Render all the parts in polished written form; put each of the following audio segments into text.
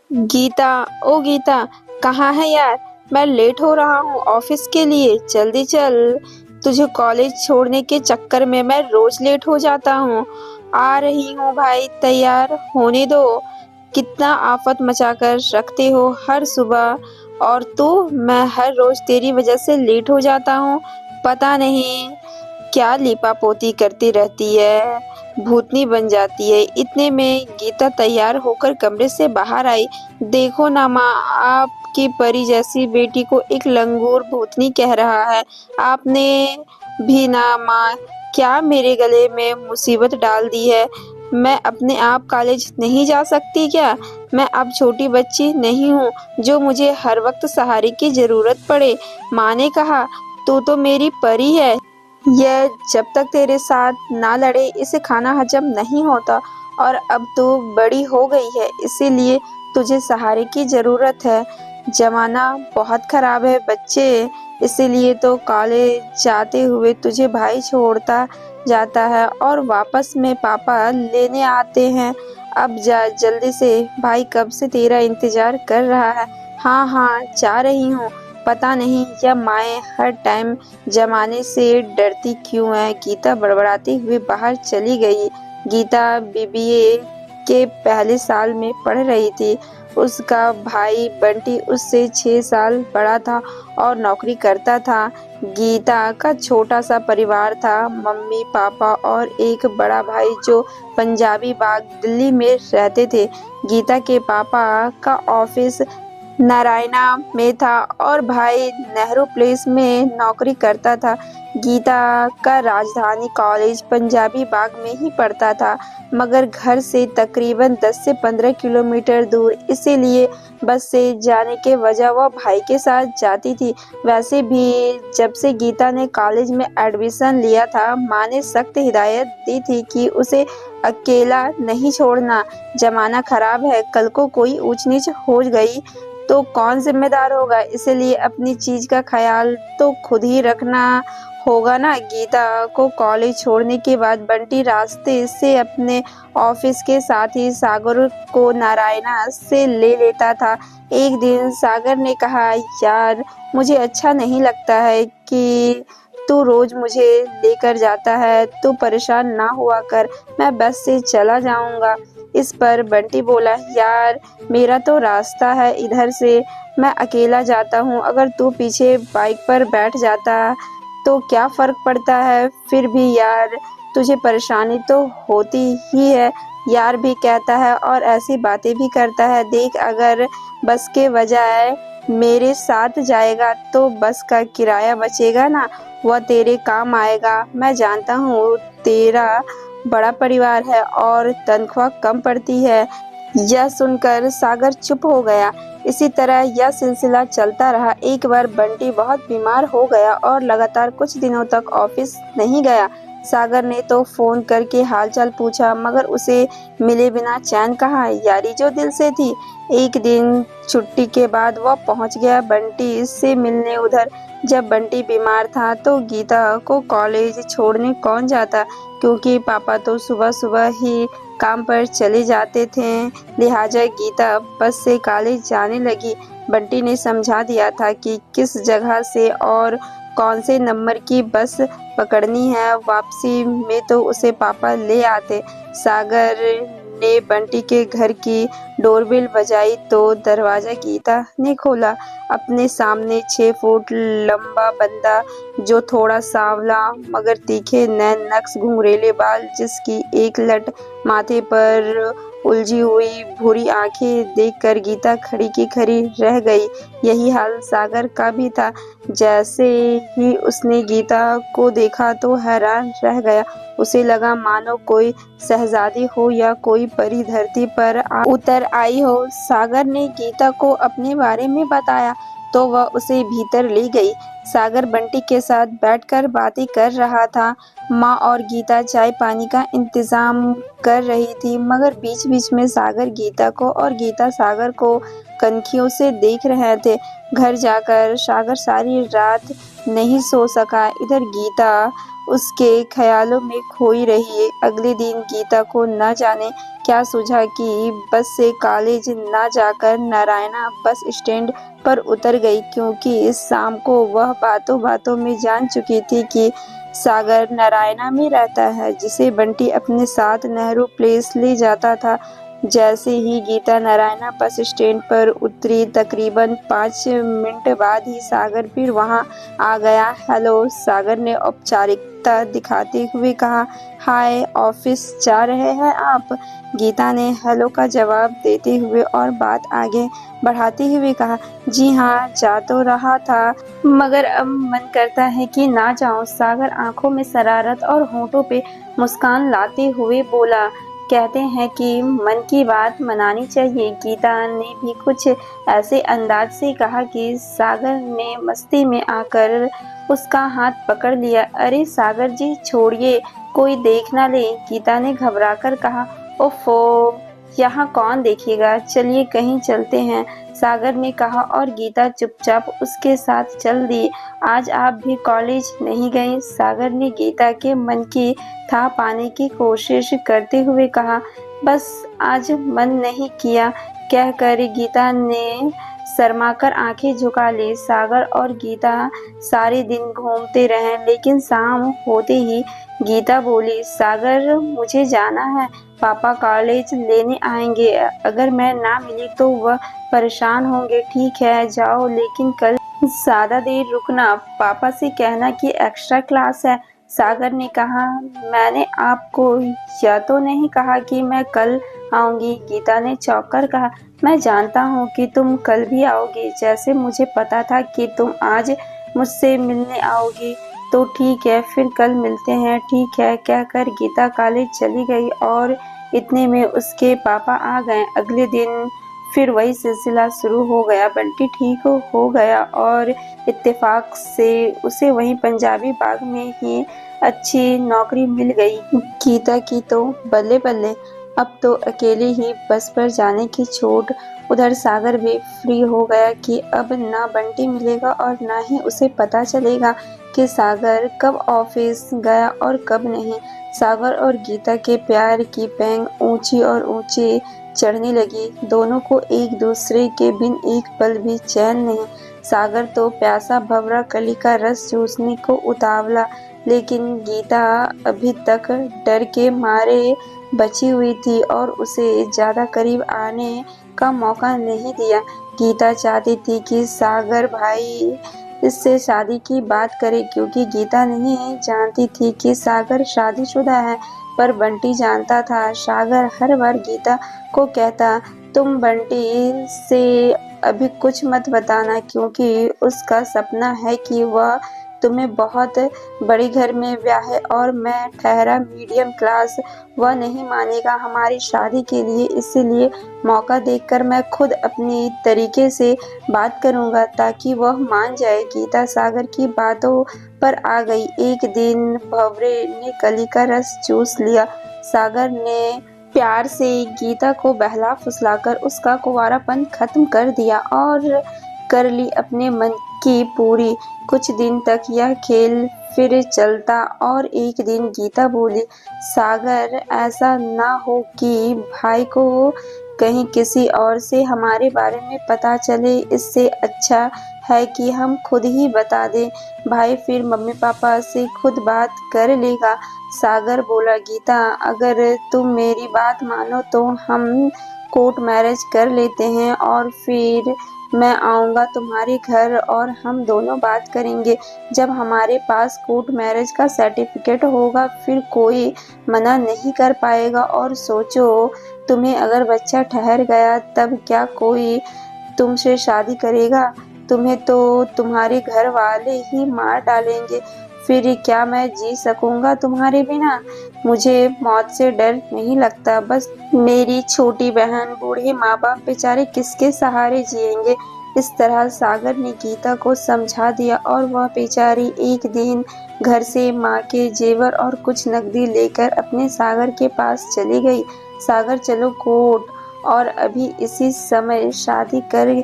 गीता, ओ गीता, कहाँ है यार? मैं लेट हो रहा हूँ ऑफिस के लिए, जल्दी चल। तुझे कॉलेज छोड़ने के चक्कर में मैं रोज लेट हो जाता हूँ। आ रही हूँ भाई, तैयार होने दो। कितना आफत मचा कर रखते हो हर सुबह। और तू, मैं हर रोज तेरी वजह से लेट हो जाता हूँ। पता नहीं क्या लीपापोती करती रहती है, भूतनी बन जाती है। इतने में गीता तैयार होकर कमरे से बाहर आई। देखो ना माँ, आपकी परी जैसी बेटी को एक लंगूर भूतनी कह रहा है। आपने भी ना माँ, क्या मेरे गले में मुसीबत डाल दी है। मैं अपने आप कॉलेज नहीं जा सकती क्या? मैं अब छोटी बच्ची नहीं हूँ जो मुझे हर वक्त सहारे की जरूरत पड़े। माँ ने कहा, तू तो मेरी परी है। यह जब तक तेरे साथ ना लड़े इसे खाना हजम नहीं होता। और अब तू बड़ी हो गई है, इसीलिए तुझे सहारे की जरूरत है। जमाना बहुत खराब है बच्चे, इसीलिए तो कॉलेज जाते हुए तुझे भाई छोड़ता जाता है और वापस में पापा लेने आते हैं। अब जा जल्दी से, भाई कब से तेरा इंतजार कर रहा है। हाँ हाँ, जा रही हूँ। पता नहीं यह माएँ हर टाइम जमाने से डरती क्यों है। गीता बड़बड़ाती हुई बाहर चली गई। गीता बीबीए के पहले साल में पढ़ रही थी। उसका भाई बंटी उससे 6 साल बड़ा था और नौकरी करता था। गीता का छोटा सा परिवार था, मम्मी पापा और एक बड़ा भाई जो पंजाबी बाग दिल्ली में रहते थे। गीता के पापा का ऑफिस नारायणा में था और भाई नेहरू प्लेस में नौकरी करता था। गीता का राजधानी कॉलेज पंजाबी बाग में ही पड़ता था, मगर घर से तकरीबन 10 से 15 किलोमीटर दूर, इसीलिए बस से जाने के वजह वह भाई के साथ जाती थी। वैसे भी जब से गीता ने कॉलेज में एडमिशन लिया था, माँ ने सख्त हिदायत दी थी कि उसे अकेला नहीं छोड़ना। जमाना खराब है, कल को कोई ऊंच नीच हो गई तो कौन जिम्मेदार होगा। इसलिए अपनी चीज का ख्याल तो खुद ही रखना होगा ना। गीता को कॉलेज छोड़ने के बाद बंटी रास्ते से अपने ऑफिस के साथ ही सागर को नारायणा से ले लेता था। एक दिन सागर ने कहा, यार मुझे अच्छा नहीं लगता है कि तू रोज मुझे लेकर जाता है। तू परेशान ना हुआ कर, मैं बस से चला जाऊंगा। इस पर बंटी बोला, यार मेरा तो रास्ता है इधर से, मैं अकेला जाता हूँ। अगर तू पीछे बाइक पर बैठ जाता तो क्या फर्क पड़ता है। फिर भी यार, तुझे परेशानी तो होती ही है। यार भी कहता है और ऐसी बातें भी करता है। देख, अगर बस के बजाय मेरे साथ जाएगा तो बस का किराया बचेगा ना, वह तेरे काम आएगा। मैं जानता हूँ तेरा बड़ा परिवार है और तनख्वाह कम पड़ती है। यह सुनकर सागर चुप हो गया। इसी तरह यह सिलसिला चलता रहा। एक बार बंटी बहुत बीमार हो गया और लगातार कुछ दिनों तक ऑफिस नहीं गया। सागर ने तो फोन करके हालचाल पूछा, मगर उसे मिले बिना चैन कहाँ। यारी जो दिल से थी। एक दिन छुट्टी के बाद वह पहुंच गया बंटी से मिलने उधर। जब बंटी बीमार था तो गीता को कॉलेज छोड़ने कौन जाता, क्योंकि पापा तो सुबह सुबह ही काम पर चले जाते थे। लिहाजा गीता बस से कॉलेज जाने लगी। बंटी ने समझा दिया था कि किस जगह से और कौन से नंबर की बस पकड़नी है। वापसी में तो उसे पापा ले आते। सागर ने बंटी के घर की डोरबेल बजाई तो दरवाजा गीता ने खोला। अपने सामने 6 फुट लंबा बंदा, जो थोड़ा सांवला मगर तीखे नैन नक्श घुंघरेले बाल, जिसकी एक लट माथे पर उलझी हुई भूरी आंखें देखकर गीता खड़ी की खड़ी रह गई। यही हाल सागर का भी था। जैसे ही उसने गीता को देखा तो हैरान रह गया। उसे लगा मानो कोई शहजादी हो या कोई परी धरती पर उतर आई हो। सागर ने गीता को अपने बारे में बताया तो वह उसे भीतर ले गई। सागर बंटी के साथ बैठकर बातें कर रहा था। माँ और गीता चाय पानी का इंतजाम कर रही थी, मगर बीच बीच में सागर गीता को और गीता सागर को कनखियों से देख रहे थे। घर जाकर सागर सारी रात नहीं सो सका। इधर गीता उसके ख्यालों में खोई रही। अगले दिन गीता को न जाने क्या सूझा कि बस से कॉलेज न जाकर नारायणा बस स्टैंड पर उतर गई, क्योंकि इस शाम को वह बातों बातों में जान चुकी थी कि सागर नारायणा में रहता है, जिसे बंटी अपने साथ नेहरू प्लेस ले जाता था। जैसे ही गीता नारायणा बस स्टैंड पर उतरी, तकरीबन 5 मिनट बाद ही सागर फिर वहां आ गया। हेलो, सागर ने औपचारिकता दिखाते हुए कहा। हाय, ऑफिस जा रहे हैं आप? गीता ने हेलो का जवाब देते हुए और बात आगे बढ़ाते हुए कहा। जी हाँ, जा तो रहा था, मगर अब मन करता है कि ना जाऊं। सागर आंखों में शरारत और होठों पे मुस्कान लाते हुए बोला। कहते हैं कि मन की बात मनानी चाहिए। गीता ने भी कुछ ऐसे अंदाज से कहा कि सागर ने मस्ती में आकर उसका हाथ पकड़ लिया। अरे सागर जी, छोड़िए, कोई देख ना ले, गीता ने घबराकर कहा। ओफो, यहाँ कौन देखेगा, चलिए कहीं चलते हैं, सागर ने कहा और गीता चुपचाप उसके साथ चल दी। आज आप भी कॉलेज नहीं गए? सागर ने गीता के मन की था पाने की कोशिश करते हुए कहा। बस आज मन नहीं किया, कहकर गीता ने शर्माकर आंखें झुका ली। सागर और गीता सारे दिन घूमते रहे, लेकिन शाम होते ही गीता बोली। सागर, मुझे जाना है, पापा कॉलेज लेने आएंगे, अगर मैं ना मिली तो वह परेशान होंगे। ठीक है, जाओ, लेकिन कल ज्यादा देर रुकना, पापा से कहना कि एक्स्ट्रा क्लास है। सागर ने कहा। मैंने आपको यह तो नहीं कहा कि मैं कल आऊंगी, गीता ने चौंक कर कहा। मैं जानता हूँ कि तुम कल भी आओगी, जैसे मुझे पता था कि तुम आज मुझसे मिलने आओगी। तो ठीक है, फिर कल मिलते हैं। ठीक है, कहकर गीता कॉलेज चली गई और इतने में उसके पापा आ गए। अगले दिन फिर वही सिलसिला शुरू हो गया। बंटी ठीक हो गया और इत्तेफाक से उसे वहीं पंजाबी बाग में ही अच्छी नौकरी मिल गई। गीता की तो बल्ले बल्ले, अब तो अकेले ही बस पर जाने की छूट। उधर सागर भी फ्री हो गया कि अब ना बंटी मिलेगा और ना ही उसे पता चलेगा कि सागर कब ऑफिस गया और कब नहीं। सागर और गीता के प्यार की पैंग ऊंची और ऊंची चढ़ने लगी। दोनों को एक दूसरे के बिन एक पल भी चैन नहीं। सागर तो प्यासा भंवरा कली का रस चूसने को उतावला, लेकिन गीता अभी तक डर के मारे बची हुई थी और उसे ज्यादा करीब आने का मौका नहीं दिया। गीता चाहती थी कि सागर भाई इससे शादी की बात करे, क्योंकि गीता नहीं जानती थी कि सागर शादीशुदा है, पर बंटी जानता था। सागर हर बार गीता को कहता, तुम बंटी से अभी कुछ मत बताना, क्योंकि उसका सपना है कि वह तुम्हें बहुत बड़े घर में ब्याहे और मैं ठहरा मीडियम क्लास। वह नहीं मानेगा हमारी शादी के लिए, इसीलिए मौका देखकर मैं खुद अपनी तरीके से बात करूंगा ताकि वह मान जाए। गीता सागर की बातों पर आ गई। एक दिन भंवरे ने कली का रस चूस लिया। सागर ने प्यार से गीता को बहला फुसलाकर उसका कुंवारापन खत्म कर दिया और कर ली अपने मन की पूरी। कुछ दिन तक यह खेल फिर चलता और एक दिन गीता बोली, सागर, ऐसा ना हो कि भाई को कहीं किसी और से हमारे बारे में पता चले, इससे अच्छा है कि हम खुद ही बता दें। भाई फिर मम्मी पापा से खुद बात कर लेगा। सागर बोला, गीता, अगर तुम मेरी बात मानो तो हम कोर्ट मैरिज कर लेते हैं और फिर मैं आऊँगा तुम्हारे घर और हम दोनों बात करेंगे। जब हमारे पास कोर्ट मैरिज का सर्टिफिकेट होगा फिर कोई मना नहीं कर पाएगा। और सोचो, तुम्हें अगर बच्चा ठहर गया तब क्या कोई तुमसे शादी करेगा? तुम्हें तो तुम्हारे घर वाले ही मार डालेंगे। फिर क्या मैं जी सकूंगा तुम्हारे बिना? मुझे मौत से डर नहीं लगता, बस मेरी छोटी बहन, बूढ़े माँ बाप बेचारे किसके सहारे जिएंगे। इस तरह सागर ने गीता को समझा दिया और वह बेचारी एक दिन घर से माँ के जेवर और कुछ नकदी लेकर अपने सागर के पास चली गई। सागर, चलो कोर्ट, और अभी इसी समय शादी कर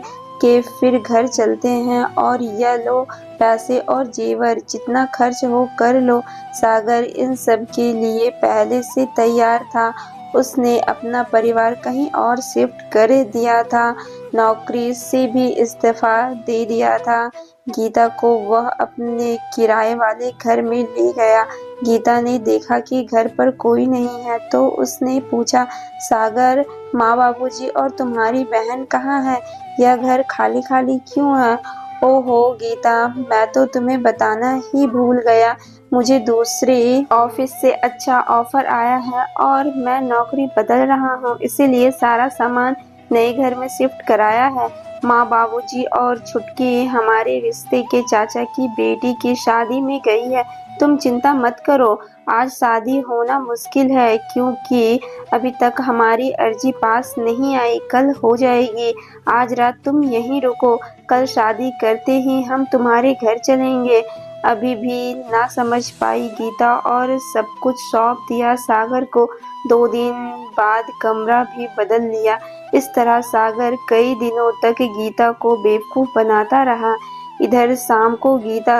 के फिर घर चलते हैं और यह लो पैसे और जेवर, जितना खर्च हो कर लो। सागर इन सब के लिए पहले से तैयार था। उसने अपना परिवार कहीं और शिफ्ट कर दिया था, नौकरी से भी इस्तीफा दे दिया था। गीता को वह अपने किराए वाले घर में ले गया। गीता ने देखा कि घर पर कोई नहीं है तो उसने पूछा, सागर, माँ बाबूजी और तुम्हारी बहन कहाँ है? यह घर खाली खाली क्यों है? ओहो गीता, मैं तो तुम्हें बताना ही भूल गया। मुझे दूसरे ऑफिस से अच्छा ऑफर आया है और मैं नौकरी बदल रहा हूँ, इसीलिए सारा सामान नए घर में शिफ्ट कराया है। माँ बाबूजी और छुटकी हमारे रिश्ते के चाचा की बेटी की शादी में गई है। तुम चिंता मत करो। आज शादी होना मुश्किल है क्योंकि अभी तक हमारी अर्जी पास नहीं आई, कल हो जाएगी। आज रात तुम यहीं रुको, कल शादी करते ही हम तुम्हारे घर चलेंगे। अभी भी ना समझ पाई गीता और सब कुछ सौंप दिया सागर को। 2 दिन बाद कमरा भी बदल लिया। इस तरह सागर कई दिनों तक गीता को बेवकूफ बनाता रहा। इधर शाम को गीता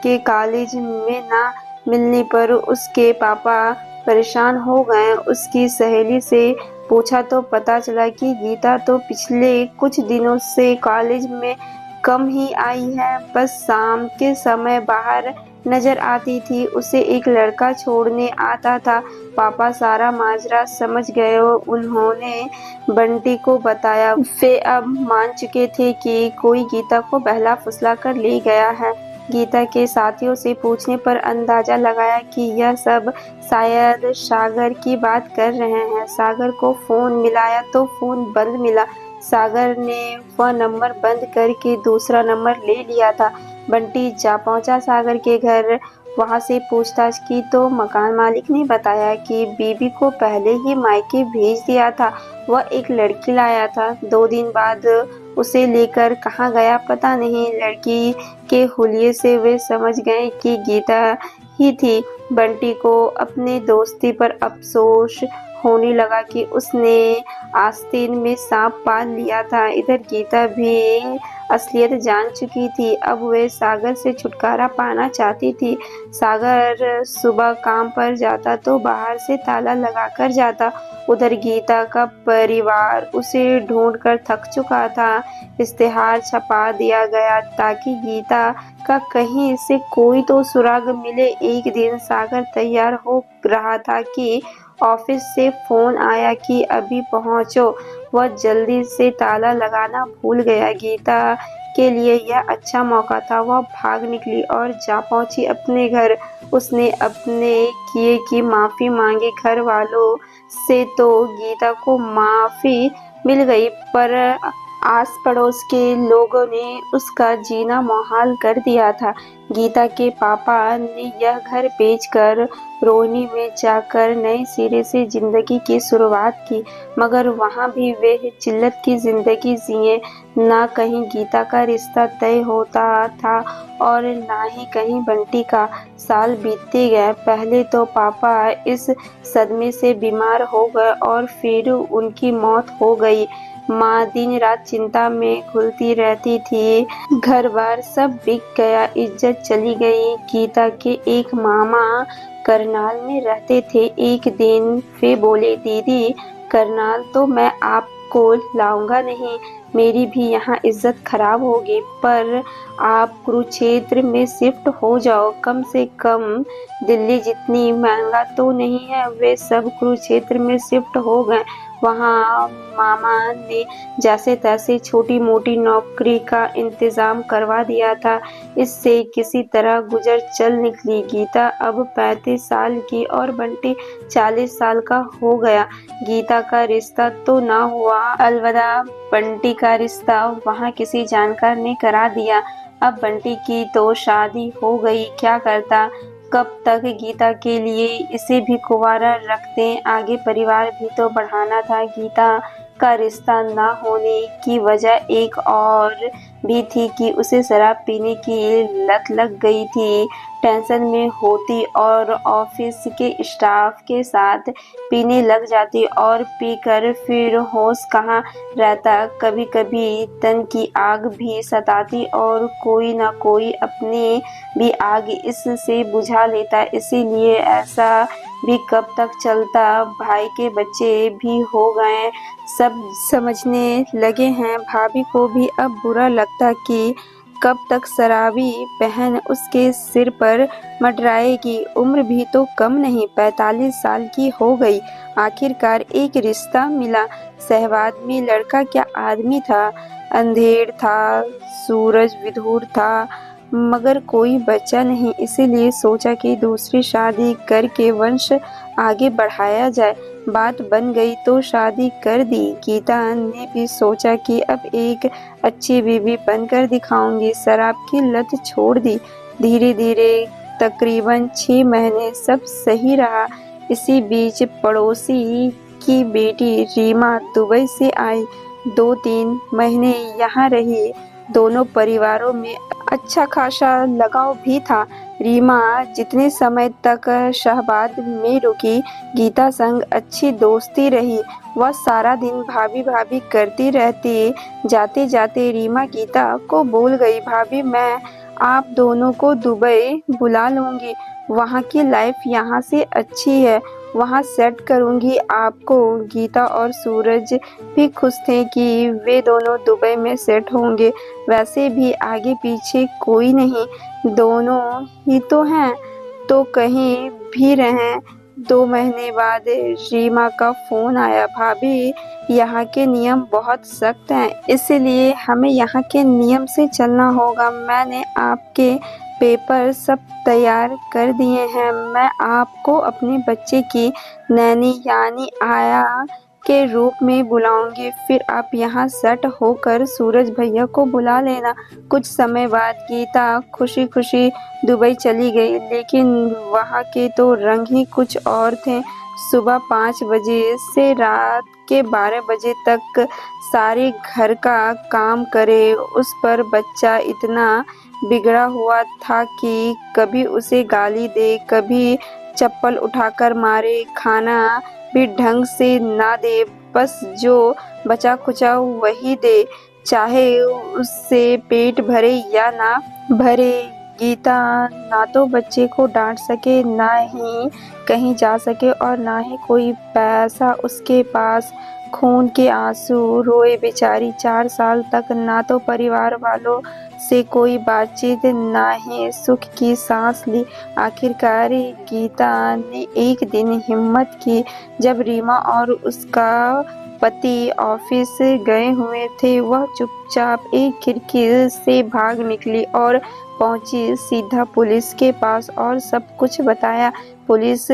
के कॉलेज में ना मिलने पर उसके पापा परेशान हो गए। उसकी सहेली से पूछा तो पता चला कि गीता तो पिछले कुछ दिनों से कॉलेज में कम ही आई है, बस शाम के समय बाहर नजर आती थी। उसे एक लड़का छोड़ने आता था। पापा सारा माजरा समझ गए। उन्होंने बंटी को बताया। वे अब मान चुके थे कि कोई गीता को बहला फुसला कर ले गया है। गीता के साथियों से पूछने पर अंदाजा लगाया कि यह सब शायद सागर की बात कर रहे हैं। सागर को फोन मिलाया तो फोन बंद मिला। सागर ने वह नंबर बंद करके दूसरा नंबर ले लिया था। बंटी जा पहुंचा सागर के घर। वहां से पूछताछ की तो मकान मालिक ने बताया कि बीबी को पहले ही मायके भेज दिया था। वह एक लड़की लाया था। 2 दिन बाद उसे लेकर कहाँ गया पता नहीं। लड़की के हुलिये से वे समझ गए कि गीता ही थी। बंटी को अपने दोस्ती पर अफसोस होने लगा कि उसने आस्तीन में सांप पाल लिया था। इधर गीता भी असलियत जान चुकी थी। अब वे सागर से छुटकारा पाना चाहती थी। सागर सुबह काम पर जाता तो बाहर से ताला लगाकर जाता। उधर गीता का परिवार उसे ढूंढकर थक चुका था। इश्तेहार छपा दिया गया ताकि गीता का कहीं से कोई तो सुराग मिले। एक दिन सागर तैयार हो रहा था कि ऑफिस से फोन आया कि अभी पहुंचो। वह जल्दी से ताला लगाना भूल गया। गीता के लिए यह अच्छा मौका था। वह भाग निकली और जा पहुंची अपने घर। उसने अपने किए की माफी मांगी। घर वालों से तो गीता को माफी मिल गई, पर आस पड़ोस के लोगों ने उसका जीना मुहाल कर दिया था। गीता के पापा ने यह घर बेचकर रोहिणी में जाकर नए सिरे से जिंदगी की शुरुआत की, मगर वहां भी वे जिल्लत की जिंदगी जिए। ना कहीं गीता का रिश्ता तय होता था और ना ही कहीं बंटी का। साल बीतते गए। पहले तो पापा इस सदमे से बीमार हो गए और फिर उनकी मौत हो गई। माँ दिन रात चिंता में घुलती रहती थी। घर बार सब बिक गया, इज्जत चली गई। गीता के एक मामा करनाल में रहते थे। एक दिन वे बोले, दीदी करनाल तो मैं आपको लाऊंगा नहीं, मेरी भी यहाँ इज्जत खराब होगी, पर आप कुरुक्षेत्र में शिफ्ट हो जाओ, कम से कम दिल्ली जितनी महंगा तो नहीं है। वे सब कुरुक्षेत्र में शिफ्ट हो गए। वहाँ मामा ने जैसे तैसे छोटी मोटी नौकरी का इंतजाम करवा दिया था। इससे किसी तरह गुजर चल निकली। गीता अब 35 साल की और बंटी 40 साल का हो गया। गीता का रिश्ता तो ना हुआ, अलबत्ता बंटी का रिश्ता वहाँ किसी जानकार ने करा दिया। अब बंटी की तो शादी हो गई, क्या करता। कब तक गीता के लिए इसे भी कुंवारा रखते, आगे परिवार भी तो बढ़ाना था। गीता का रिश्ता ना होने की वजह एक और भी थी कि उसे शराब पीने की लत लग गई थी। टेंशन में होती और ऑफिस के स्टाफ के साथ पीने लग जाती और पीकर फिर होश कहाँ रहता। कभी कभी तन की आग भी सताती और कोई ना कोई अपनी भी आग इससे बुझा लेता। इसीलिए ऐसा भी कब तक चलता। भाई के बच्चे भी हो गए, सब समझने लगे हैं। भाभी को भी अब बुरा लगता कि कब तक शराबी बहन उसके सिर पर मंडराएगी। उम्र भी तो कम नहीं, 45 साल की हो गई। आखिरकार एक रिश्ता मिला। शहबाज में लड़का क्या आदमी था। अंधेर था, सूरज विधुर था, मगर कोई बच्चा नहीं। इसीलिए सोचा कि दूसरी शादी करके वंश आगे बढ़ाया जाए। बात बन गई तो शादी कर दी। गीता ने भी सोचा कि अब एक अच्छी बीवी बनकर दिखाऊंगी। शराब की लत छोड़ दी। धीरे धीरे तकरीबन 6 महीने सब सही रहा। इसी बीच पड़ोसी की बेटी रीमा दुबई से आई। 2-3 महीने यहाँ रही। दोनों परिवारों में अच्छा खासा लगाव भी था। रीमा जितने समय तक शहबाद में रुकी, गीता संग अच्छी दोस्ती रही। वह सारा दिन भाभी भाभी करती रहती। जाते जाते रीमा गीता को बोल गई, भाभी मैं आप दोनों को दुबई बुला लूंगी। वहाँ की लाइफ यहाँ से अच्छी है, वहाँ सेट करूंगी आपको। गीता और सूरज भी खुश थे कि वे दोनों दुबई में सेट होंगे। वैसे भी आगे पीछे कोई नहीं, दोनों ही तो हैं, तो कहीं भी रहें। 2 महीने बाद रीमा का फोन आया, भाभी यहाँ के नियम बहुत सख्त हैं, इसलिए हमें यहाँ के नियम से चलना होगा। मैंने आपके पेपर सब तैयार कर दिए हैं। मैं आपको अपने बच्चे की नैनी यानी आया के रूप में बुलाऊंगी। फिर आप यहाँ सेट होकर सूरज भैया को बुला लेना। कुछ समय बाद गीता खुशी खुशी दुबई चली गई, लेकिन वहाँ के तो रंग ही कुछ और थे। सुबह 5 बजे से रात के 12 बजे तक सारे घर का काम करे। उस पर बच्चा इतना बिगड़ा हुआ था कि कभी उसे गाली दे, कभी चप्पल उठाकर मारे, खाना भी ढंग से ना दे, बस जो बचा खुचा वही दे, चाहे उससे पेट भरे या ना भरे। गीता ना तो बच्चे को डांट सके, ना ही कहीं जा सके और ना ही कोई पैसा उसके पास। खून के आंसू रोए बेचारी। 4 साल तक ना तो परिवार वालों से कोई बातचीत, ना ही सुख की सांस ली। आखिरकार गीता ने एक दिन हिम्मत की। जब रीमा और उसका पति ऑफिस गए हुए थे, वह चुपचाप एक खिड़की से भाग निकली और पहुंची सीधा पुलिस के पास और सब कुछ बताया। पुलिस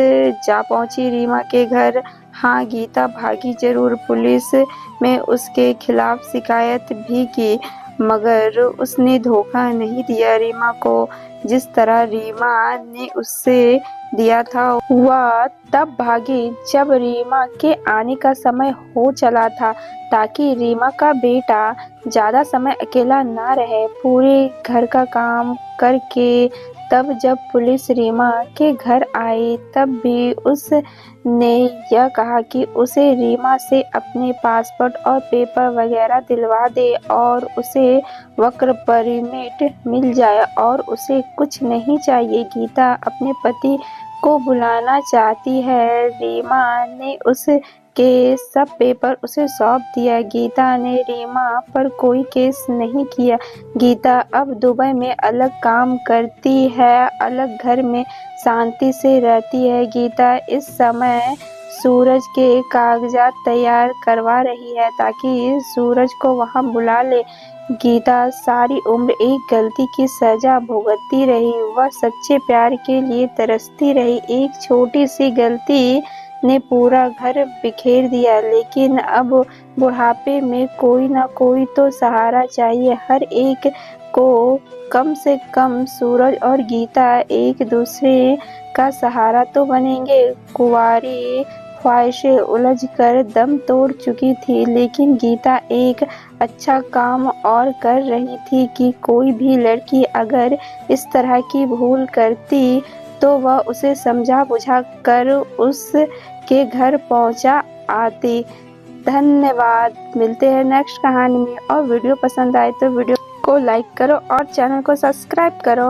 जा पहुंची रीमा के घर। हाँ, गीता भागी जरूर। पुलिस में उसके खिलाफ शिकायत भी की, मगर उसने धोखा नहीं दिया रीमा को। जिस तरह रीमा ने उससे दिया था, वह तब भागी जब रीमा के आने का समय हो चला था, ताकि रीमा का बेटा ज्यादा समय अकेला ना रहे। पूरे घर का काम करके तब जब पुलिस रीमा के घर आई, तब भी उसने यह कहा कि उसे रीमा से अपने पासपोर्ट और पेपर वगैरह दिलवा दे और उसे वर्क परमिट मिल जाए और उसे कुछ नहीं चाहिए। गीता अपने पति को बुलाना चाहती है। रीमा ने उसके सब पेपर उसे सौंप दिया। गीता ने रीमा पर कोई केस नहीं किया। गीता अब दुबई में अलग काम करती है, अलग घर में शांति से रहती है। गीता इस समय सूरज के कागजात तैयार करवा रही है ताकि सूरज को वहां बुला ले। गीता सारी उम्र एक गलती की सजा भुगतती रही। वह सच्चे प्यार के लिए तरसती रही। एक छोटी सी गलती ने पूरा घर बिखेर दिया। लेकिन अब बुढ़ापे में कोई ना कोई तो सहारा चाहिए हर एक को। कम से कम सूरज और गीता एक दूसरे का सहारा तो बनेंगे। कुंवारी ख्वाहिशें उलझकर दम तोड़ चुकी थी, लेकिन गीता एक अच्छा काम और कर रही थी कि कोई भी लड़की अगर इस तरह की भूल करती तो वह उसे समझा बुझा कर उसके घर पहुंचा आती। धन्यवाद। मिलते हैं नेक्स्ट कहानी में, और वीडियो पसंद आए तो वीडियो को लाइक करो और चैनल को सब्सक्राइब करो।